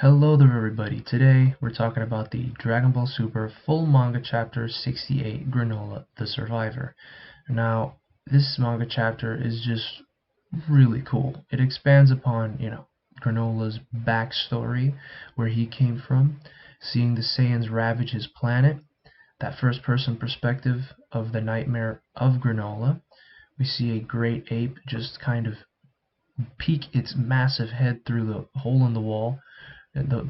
Hello there everybody, today we're talking about the Dragon Ball Super full manga chapter 68, Granola, the Survivor. Now, this manga chapter is just really cool. It expands upon, Granola's backstory, where he came from, seeing the Saiyans ravage his planet, that first person perspective of the nightmare of Granola. We see a great ape just kind of peek its massive head through the hole in the wall,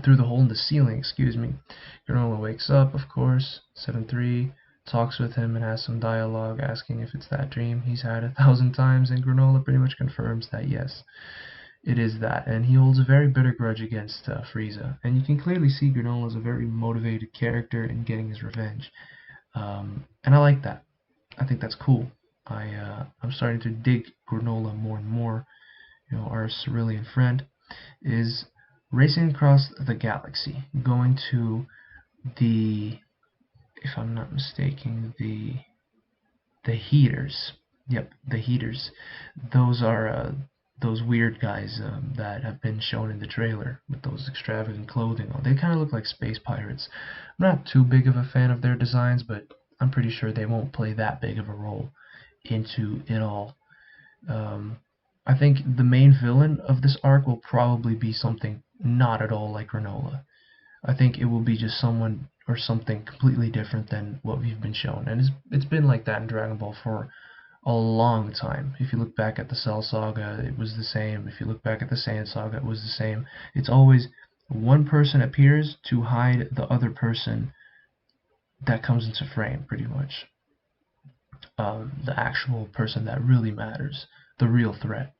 through the hole in the ceiling, excuse me. Granola wakes up, of course, 7-3, talks with him and has some dialogue asking if it's that dream he's had 1,000 times, and Granola pretty much confirms that yes, it is that, and he holds a very bitter grudge against Frieza. And you can clearly see Granola is a very motivated character in getting his revenge, and I like that. I think that's cool. I'm starting to dig Granola more and more. Our cerulean friend is racing across the galaxy, going to the, if I'm not mistaken, the heaters. Yep, the heaters. Those are those weird guys that have been shown in the trailer with those extravagant clothing on. They kind of look like space pirates. I'm not too big of a fan of their designs, but I'm pretty sure they won't play that big of a role into it all. I think the main villain of this arc will probably be something not at all like Granola. I think it will be just someone or something completely different than what we've been shown. And it's been like that in Dragon Ball for a long time. If you look back at the Cell Saga, it was the same. If you look back at the Saiyan Saga, it was the same. It's always one person appears to hide the other person that comes into frame, pretty much. The actual person that really matters, the real threat.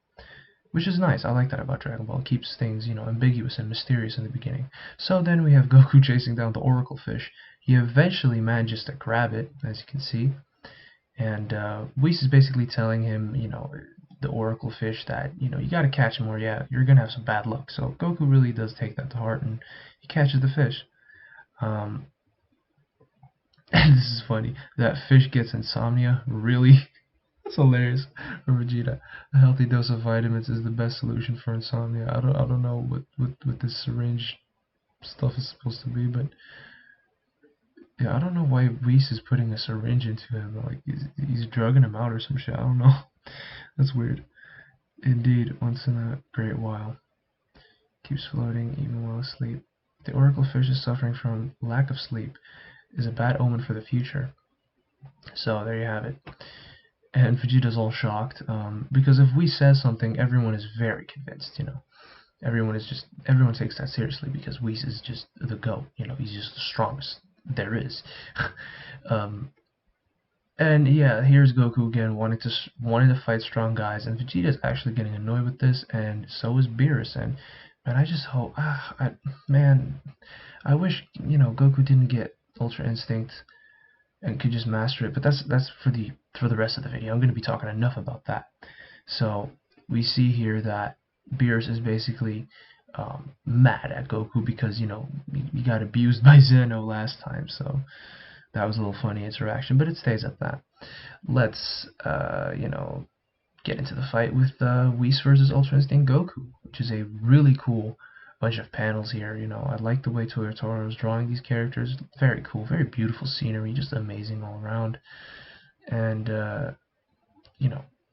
Which is nice. I like that about Dragon Ball. It keeps things, ambiguous and mysterious in the beginning. So then we have Goku chasing down the Oracle Fish. He eventually manages to grab it, as you can see. And Whis is basically telling him, the Oracle Fish that, you gotta catch him or yeah, you're gonna have some bad luck. So Goku really does take that to heart and he catches the fish. Um, and this is funny. That fish gets insomnia. Really? That's hilarious. For Vegeta, a healthy dose of vitamins is the best solution for insomnia. I don't know what this syringe stuff is supposed to be, but yeah, I don't know why Whis is putting a syringe into him. Like he's drugging him out or some shit. I don't know. That's weird. Indeed, once in a great while. Keeps floating even while asleep. The Oracle Fish is suffering from lack of sleep. Is a bad omen for the future. So there you have it. And Vegeta's all shocked because if we says something, everyone is very convinced. Everyone takes that seriously because Whis is just the GOAT. He's just the strongest there is. And yeah, here's Goku again wanting to fight strong guys, and Vegeta's actually getting annoyed with this, and so is Beerus. And I just hope, man, I wish Goku didn't get Ultra Instinct and could just master it. But that's for the rest of the video. I'm going to be talking enough about that. So we see here that Beerus is basically mad at Goku because he got abused by Zeno last time. So that was a little funny interaction, but it stays at that. Let's get into the fight with Whis versus Ultra Instinct Goku, which is a really cool bunch of panels here. I like the way Toyotaro is drawing these characters. Very cool, very beautiful scenery, just amazing all around. And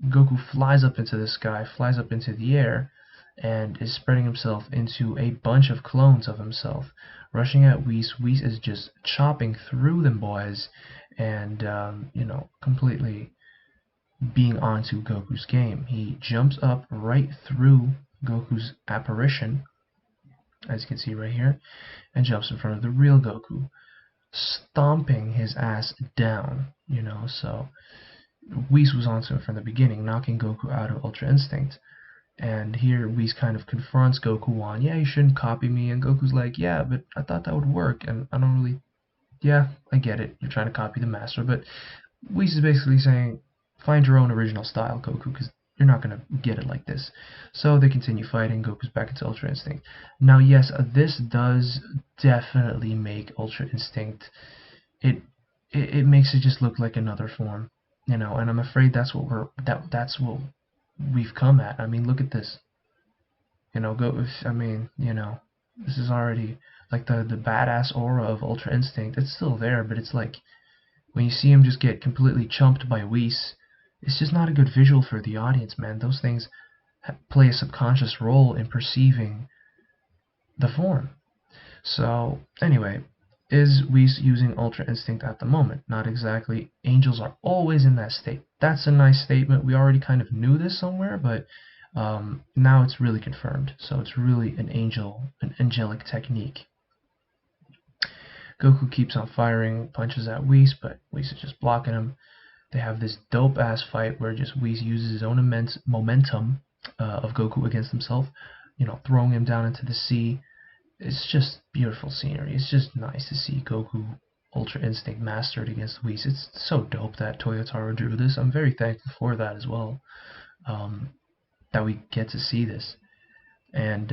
Goku flies up into the sky, flies up into the air, and is spreading himself into a bunch of clones of himself, rushing at Whis. Whis is just chopping through them boys, and completely being onto Goku's game. He jumps up right through Goku's apparition, as you can see right here, and jumps in front of the real Goku, stomping his ass down, so Whis was onto him from the beginning, knocking Goku out of Ultra Instinct. And here Whis kind of confronts Goku on, yeah, you shouldn't copy me, and Goku's like, yeah, but I thought that would work, and I don't really, yeah, I get it, you're trying to copy the master, but Whis is basically saying, find your own original style, Goku, because you're not going to get it like this. So they continue fighting. Goku's back into Ultra Instinct. Now, yes, this does definitely make Ultra Instinct, it makes it just look like another form, and I'm afraid that's what that's what we've come at. I mean, look at this. This is already like the badass aura of Ultra Instinct. It's still there, but it's like when you see him just get completely chumped by Whis, it's just not a good visual for the audience, man. Those things play a subconscious role in perceiving the form. So, anyway, is Whis using Ultra Instinct at the moment? Not exactly. Angels are always in that state. That's a nice statement. We already kind of knew this somewhere, but now it's really confirmed. So it's really an angelic technique. Goku keeps on firing punches at Whis, but Whis is just blocking him. They have this dope ass fight where just Whis uses his own immense momentum of Goku against himself, throwing him down into the sea. It's just beautiful scenery. It's just nice to see Goku Ultra Instinct mastered against Whis. It's so dope that Toyotaro drew this. I'm very thankful for that as well. That we get to see this. And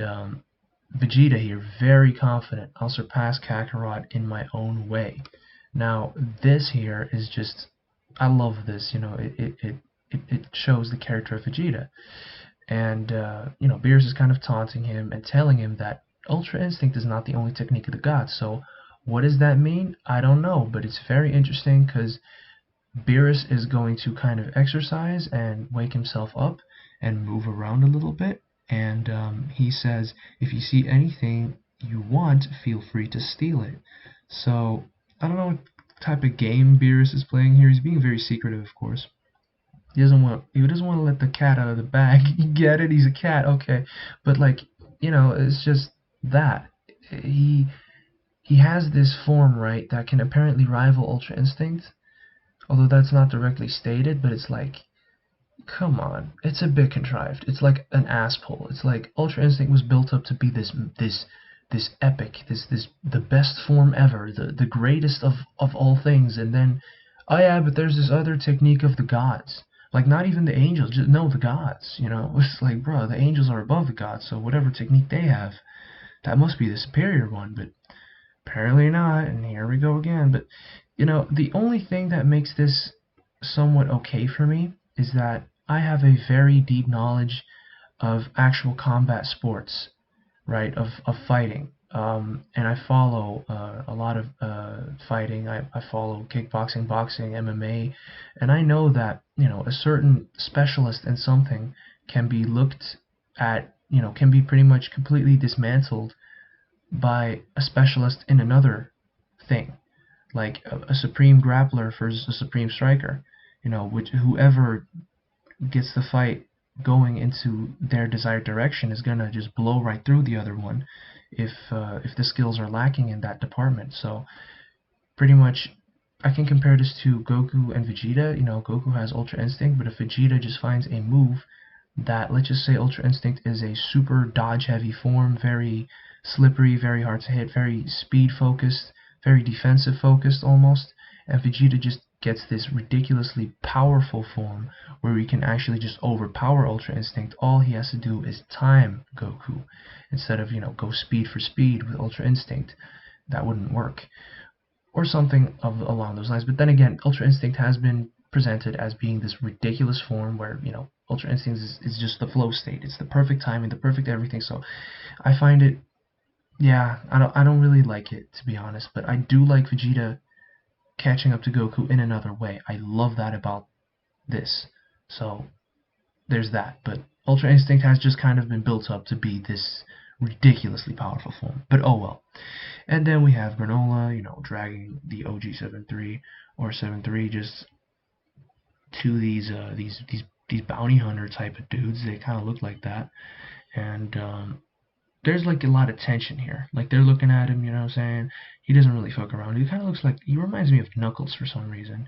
Vegeta here, very confident. I'll surpass Kakarot in my own way. Now, this here is just, I love this. It shows the character of Vegeta. And, Beerus is kind of taunting him and telling him that Ultra Instinct is not the only technique of the gods. So, what does that mean? I don't know, but it's very interesting because Beerus is going to kind of exercise and wake himself up and move around a little bit. And he says, if you see anything you want, feel free to steal it. So, I don't know what type of game Beerus is playing here. He's being very secretive, of course. He doesn't want to let the cat out of the bag. You get it? He's a cat, okay. But like, it's just that. He has this form, right, that can apparently rival Ultra Instinct. Although that's not directly stated, but it's like, come on, it's a bit contrived. It's like an ass pull. It's like Ultra Instinct was built up to be this epic, this the best form ever, the greatest of all things, and then, oh yeah, but there's this other technique of the gods. Like, not even the angels, just no, the gods. It's like, bro, the angels are above the gods, so whatever technique they have, that must be the superior one. But apparently not, and here we go again. But the only thing that makes this somewhat okay for me is that I have a very deep knowledge of actual combat sports, right, of fighting. And I follow a lot of fighting. I follow kickboxing, boxing, MMA, and I know that a certain specialist in something can be looked at, can be pretty much completely dismantled by a specialist in another thing, like a supreme grappler versus a supreme striker. Whoever gets the fight going into their desired direction is gonna just blow right through the other one if the skills are lacking in that department. So pretty much I can compare this to Goku and Vegeta. Goku has Ultra Instinct, but if Vegeta just finds a move that, let's just say Ultra Instinct is a super dodge heavy form, very slippery, very hard to hit, very speed focused, very defensive focused almost, and Vegeta just gets this ridiculously powerful form where he can actually just overpower Ultra Instinct. All he has to do is time Goku instead of, go speed for speed with Ultra Instinct. That wouldn't work. Or something along those lines. But then again, Ultra Instinct has been presented as being this ridiculous form where, Ultra Instinct is just the flow state. It's the perfect timing, the perfect everything. So I find it, yeah, I don't really like it, to be honest. But I do like Vegeta catching up to Goku in another way. I love that about this. So there's that. But Ultra Instinct has just kind of been built up to be this ridiculously powerful form. But oh well. And then we have Granola, dragging the OG 7-3 or 7-3 just to these bounty hunter type of dudes. They kind of look like that. And there's like a lot of tension here. Like they're looking at him, saying? He doesn't really fuck around. He kind of looks like, he reminds me of Knuckles for some reason.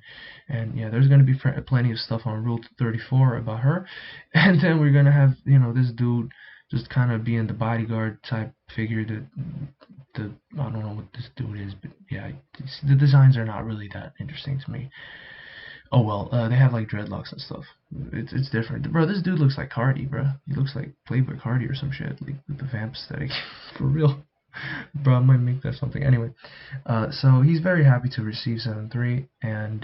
And yeah, there's going to be plenty of stuff on Rule 34 about her. And then we're going to have, this dude just kind of being the bodyguard type figure. I don't know what this dude is, but yeah, the designs are not really that interesting to me. Oh well, they have like dreadlocks and stuff. It's different, bro. This dude looks like Cardi, bro. He looks like Playboy Cardi or some shit, like with the vamp aesthetic, for real. Bro, I might make that something. Anyway, so he's very happy to receive 7-3, and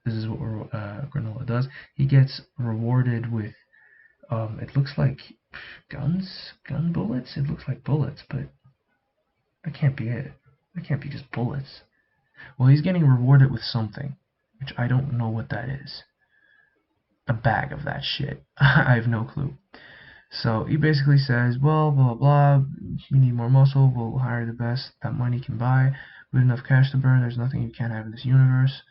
this is what Granola does. He gets rewarded with, it looks like gun bullets. It looks like bullets, but That can't be it. That can't be just bullets. Well, he's getting rewarded with something, which I don't know what that is. A bag of that shit. I have no clue. So he basically says, well, blah, blah, blah, you need more muscle, we'll hire the best that money can buy. With enough cash to burn, there's nothing you can't have in this universe.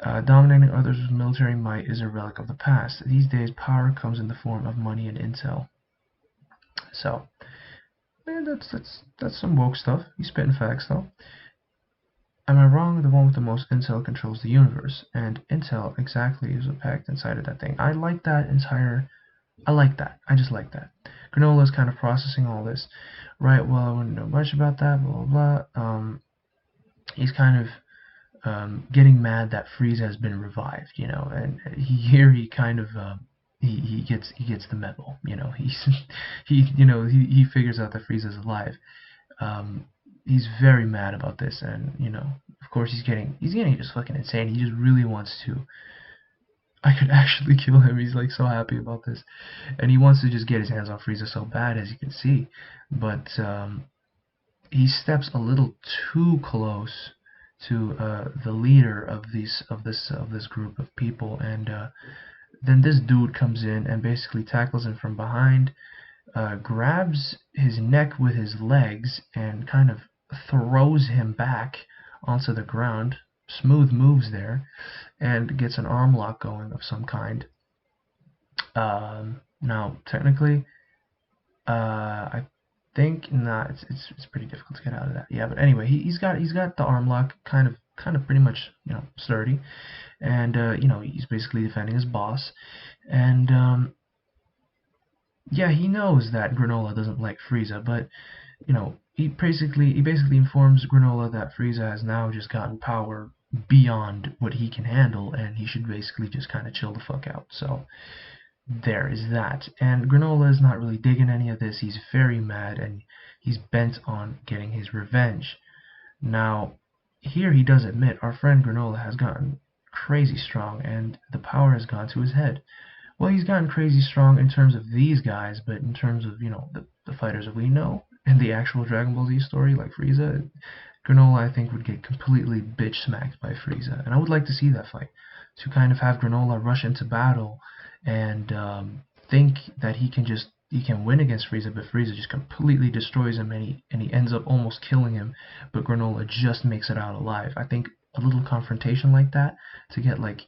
Dominating others with military might is a relic of the past. These days, power comes in the form of money and intel. So, that's some woke stuff. He's spitting facts, though. Am I wrong? The one with the most intel controls the universe, and intel exactly is packed inside of that thing. I like that entire. I like that. I just like that. Granola is kind of processing all this, right? Well, I wouldn't know much about that. Blah blah blah. He's kind of getting mad that Frieza has been revived, you know, and he kind of he gets the memo, you know. He figures out that Frieza's alive. He's very mad about this, and you know, of course, he's getting just fucking insane. He just really wants to. I could actually kill him. He's like so happy about this, and he wants to just get his hands on Frieza so bad, as you can see, but he steps a little too close to the leader of this group of people, and then this dude comes in and basically tackles him from behind, grabs his neck with his legs, and kind of throws him back onto the ground. Smooth moves there, and gets an arm lock going of some kind. Now, technically, I think not. It's pretty difficult to get out of that. Yeah, but anyway, he's got the arm lock kind of pretty much, you know, sturdy, and you know, he's basically defending his boss, and yeah, he knows that Granola doesn't like Frieza, but you know, he basically informs Granola that Frieza has now just gotten power beyond what he can handle, and he should basically just kind of chill the fuck out. So there is that. And Granola is not really digging any of this. He's very mad, and he's bent on getting his revenge. Now, here he does admit our friend Granola has gotten crazy strong, and the power has gone to his head. Well, he's gotten crazy strong in terms of these guys, but in terms of, you know, the fighters that we know, and the actual Dragon Ball Z story, like Frieza, Granola, I think, would get completely bitch smacked by Frieza. And I would like to see that fight. To kind of have Granola rush into battle and think that he can win against Frieza, but Frieza just completely destroys him, and he ends up almost killing him, but Granola just makes it out alive. I think a little confrontation like that, to get like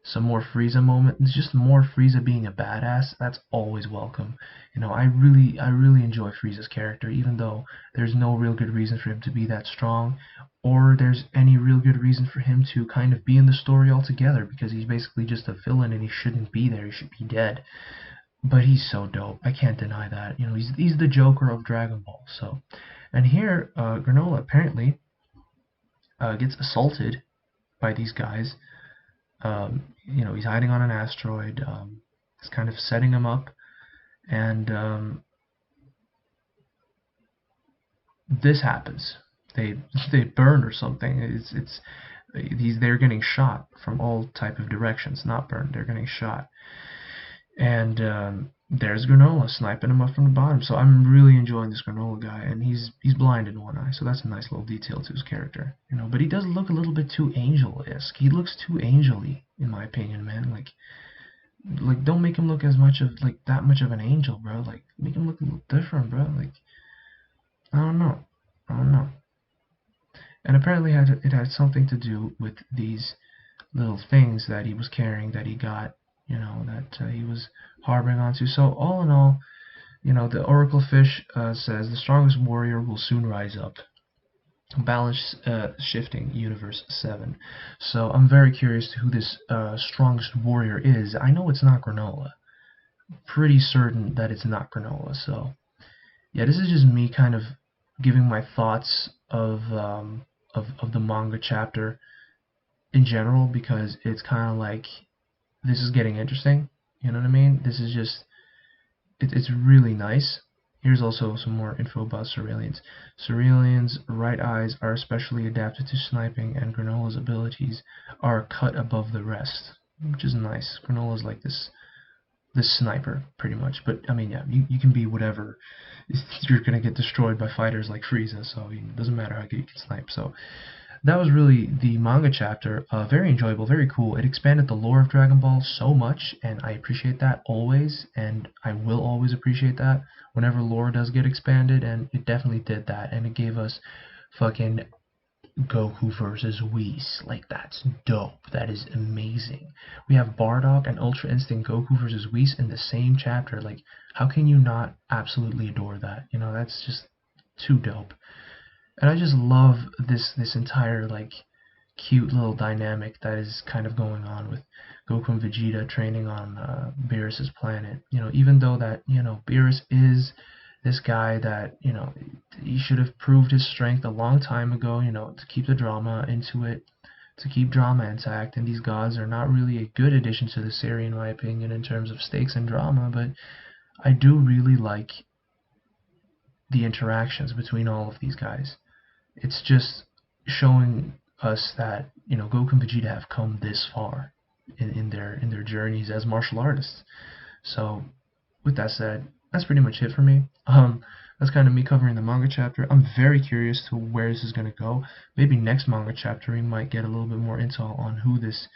some more Frieza moments, just more Frieza being a badass, that's always welcome. You know, I really enjoy Frieza's character, even though there's no real good reason for him to be that strong, or there's any real good reason for him to kind of be in the story altogether, because he's basically just a villain and he shouldn't be there, he should be dead. But he's so dope, I can't deny that. You know, he's the Joker of Dragon Ball. So, and here, Granola apparently gets assaulted by these guys. You know, he's hiding on an asteroid. It's kind of setting him up, and this happens. They burn or something. They're getting shot from all type of directions. Not burned. They're getting shot, and there's Granola sniping him up from the bottom. So I'm really enjoying this Granola guy, and he's blind in one eye, so that's a nice little detail to his character, you know. But he does look a little bit too angel-esque. He looks too angel-y, in my opinion, man. Like don't make him look as much of like that much of an angel, bro. Like make him look a little different, bro. Like I don't know. And apparently it had something to do with these little things that he was carrying, that he got, you know, that he was harboring onto. So all in all, you know, the Oracle Fish says the strongest warrior will soon rise up. Balance shifting Universe 7. So I'm very curious to who this strongest warrior is. I know it's not Granola. Pretty certain that it's not Granola. So yeah, this is just me kind of giving my thoughts of the manga chapter in general, because it's kind of like, this is getting interesting, you know what I mean? This is just, it's really nice. Here's also some more info about Cerealians. Cerealians' right eyes are especially adapted to sniping, and Granola's abilities are cut above the rest, which is nice. Granola's like this the sniper, pretty much. But I mean, yeah, you can be whatever. You're gonna get destroyed by fighters like Frieza, so it doesn't matter how good you can snipe. So that was really the manga chapter. Very enjoyable, very cool. It expanded the lore of Dragon Ball so much, and I appreciate that always, and I will always appreciate that whenever lore does get expanded, and it definitely did that, and it gave us fucking Goku versus Whis. Like, that's dope. That is amazing. We have Bardock and Ultra Instinct Goku versus Whis in the same chapter. Like, how can you not absolutely adore that? You know, that's just too dope. And I just love this entire like cute little dynamic that is kind of going on with Goku and Vegeta training on Beerus's planet. You know, even though that Beerus is this guy that he should have proved his strength a long time ago. To keep the drama into it, to keep drama intact. And these gods are not really a good addition to the series, in my opinion, in terms of stakes and drama. But I do really like the interactions between all of these guys. It's just showing us that Goku and Vegeta have come this far in their journeys as martial artists. So with that said, that's pretty much it for me. That's kind of me covering the manga chapter. I'm very curious to where this is going to go. Maybe next manga chapter we might get a little bit more intel on who this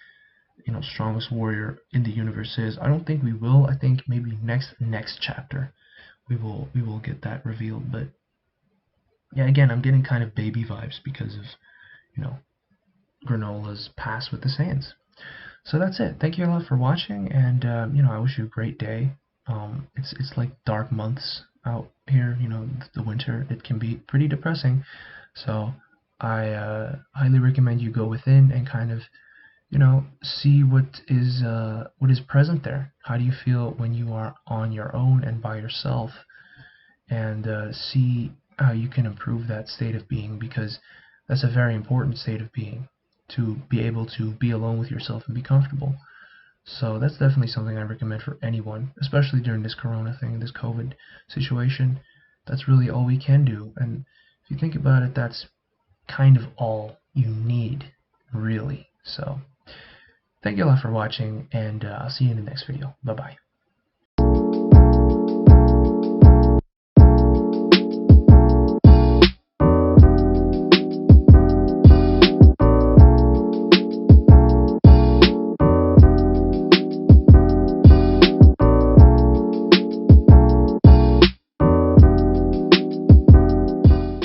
strongest warrior in the universe is. I don't think we will. I think maybe next chapter we will get that revealed. But yeah, again, I'm getting kind of baby vibes because of Granola's past with the Saiyans. So that's it. Thank you a lot for watching, and I wish you a great day. It's like dark months out here. The winter, it can be pretty depressing. So I highly recommend you go within and kind of see what is present there. How do you feel when you are on your own and by yourself, and see how you can improve that state of being, because that's a very important state of being, to be able to be alone with yourself and be comfortable. So that's definitely something I recommend for anyone, especially during this corona thing, this COVID situation. That's really all we can do. And if you think about it, that's kind of all you need, really. So thank you a lot for watching, and I'll see you in the next video. Bye-bye.